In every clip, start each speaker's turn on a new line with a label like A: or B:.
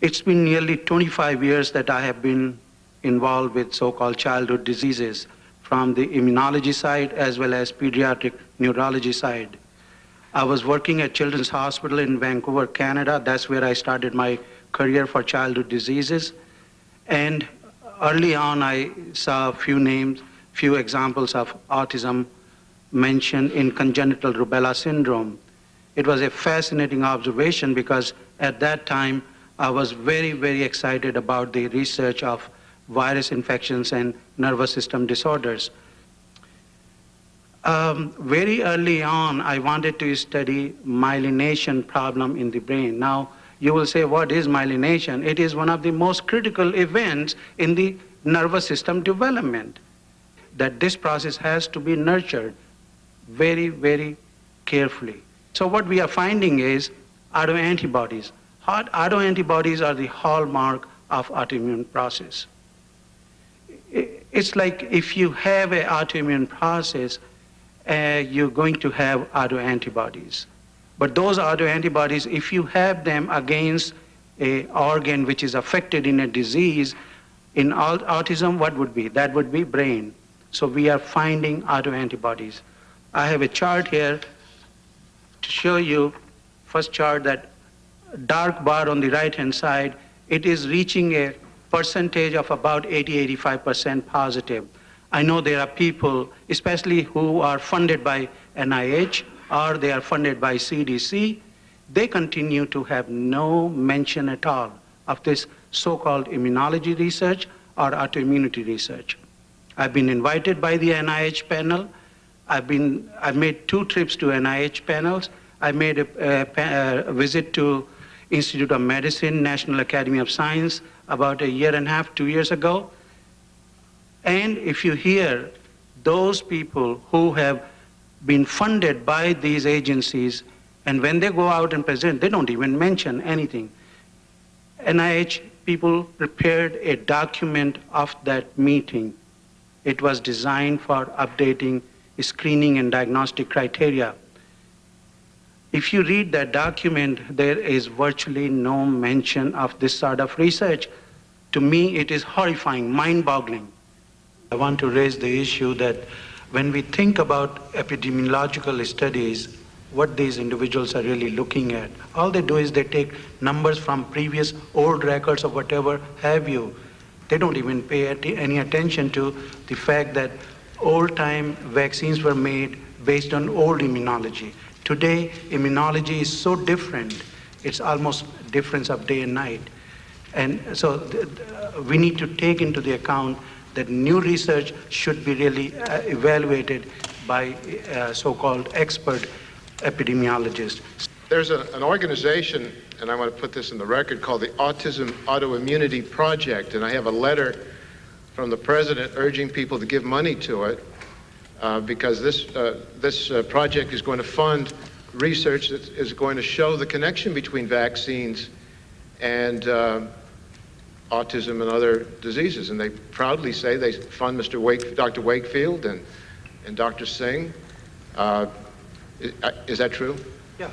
A: It's been nearly 25 years that I have been involved with so-called childhood diseases from the immunology side as well as pediatric neurology side. I was working at Children's Hospital in Vancouver, Canada. That's where I started my career for childhood diseases. And early on, I saw a few examples of autism mentioned in congenital rubella syndrome. It was a fascinating observation because at that time, I was very, very excited about the research of virus infections and nervous system disorders. Very early on, I wanted to study myelination problem in the brain. Now, you will say, what is myelination? It is one of the most critical events in the nervous system development, that this process has to be nurtured very, very carefully. So what we are finding is autoantibodies. Autoantibodies are the hallmark of autoimmune process. It's like if you have an autoimmune process, you're going to have autoantibodies. But those autoantibodies, if you have them against an organ which is affected in a disease, in autism, what would be? That would be brain. So we are finding autoantibodies. I have a chart here to show you, first chart, that dark bar on the right-hand side, it is reaching a percentage of about 80–85% positive. I know there are people, especially who are funded by NIH or they are funded by CDC, they continue to have no mention at all of this so-called immunology research or autoimmunity research. I've been invited by the NIH panel. I've made 2 trips to NIH panels. I made a visit to Institute of Medicine, National Academy of Science, about 1.5 years, 2 years ago. And if you hear those people who have been funded by these agencies, and when they go out and present, they don't even mention anything. NIH people prepared a document of that meeting. It was designed for updating screening and diagnostic criteria. If you read that document, there is virtually no mention of this sort of research. To me, it is horrifying, mind-boggling. I want to raise the issue that when we think about epidemiological studies, what these individuals are really looking at, all they do is they take numbers from previous old records or whatever have you. They don't even pay any attention to the fact that old-time vaccines were made based on old immunology. Today, immunology is so different, it's almost a difference of day and night. And so we need to take into the account that new research should be really evaluated by so-called expert epidemiologists.
B: There's an organization, and I want to put this in the record, called the Autism Autoimmunity Project, and I have a letter from the president urging people to give money to it. Because this project is going to fund research that is going to show the connection between vaccines and autism and other diseases. And they proudly say they fund Dr. Wakefield and Dr. Singh. Is that true?
A: Yeah.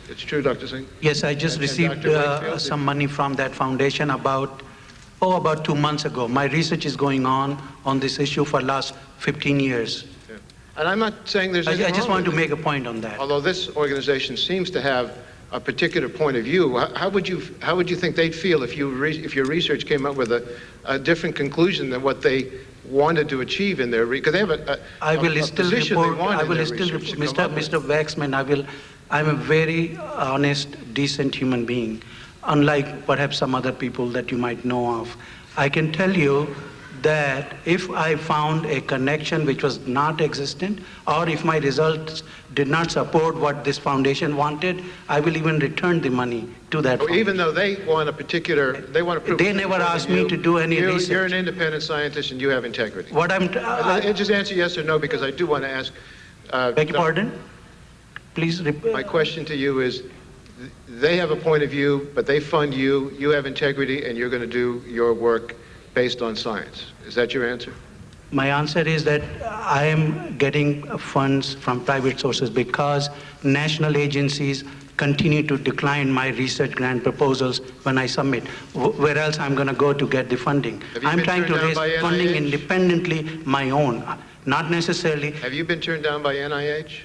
B: It's true, Dr. Singh?
A: Yes, I just received some money from that foundation about 2 months ago. My research is going on this issue for the last 15 years.
B: Yeah. And I'm not saying there's anything
A: I just
B: wrong
A: want to
B: with
A: make a point on that.
B: Although this organization seems to have a particular point of view, how would you think they'd feel if your research came up with a different conclusion than what they wanted to achieve in their because they have a position they want in their research.
A: Mr. Waxman, I'm a very honest, decent human being, unlike perhaps some other people that you might know of. I can tell you that if I found a connection which was not existent, or if my results did not support what this foundation wanted, I will even return the money to that foundation.
B: Even though they want to prove.
A: They never asked me to do any research.
B: You're an independent scientist and you have integrity.
A: What
B: just answer yes or no, because I do want to ask.
A: Beg your pardon? Please repeat.
B: My question to you is, they have a point of view, but they fund you, you have integrity, and you're going to do your work based on science. Is that your answer?
A: My answer is that I am getting funds from private sources because national agencies continue to decline my research grant proposals when I submit. Where else I'm going to go to get the funding? I'm trying to raise funding independently, my own, not necessarily.
B: Have you been turned down by NIH?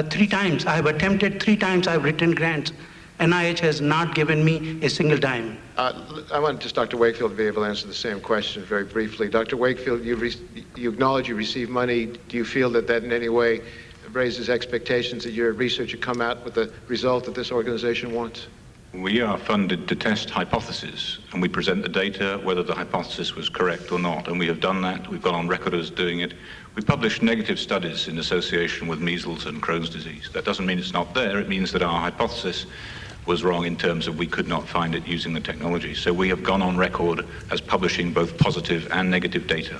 A: 3 times. I have attempted 3 times. I've written grants. NIH has not given me a single dime.
B: I want just Dr. Wakefield to be able to answer the same question very briefly. Dr. Wakefield, you acknowledge you receive money. Do you feel that that in any way raises expectations that your research would come out with the result that this organization wants?
C: We are funded to test hypotheses, and we present the data whether the hypothesis was correct or not, and we have done that. We've gone on record as doing it. We published negative studies in association with measles and Crohn's disease. That doesn't mean it's not there. It means that our hypothesis was wrong in terms of we could not find it using the technology. So we have gone on record as publishing both positive and negative data.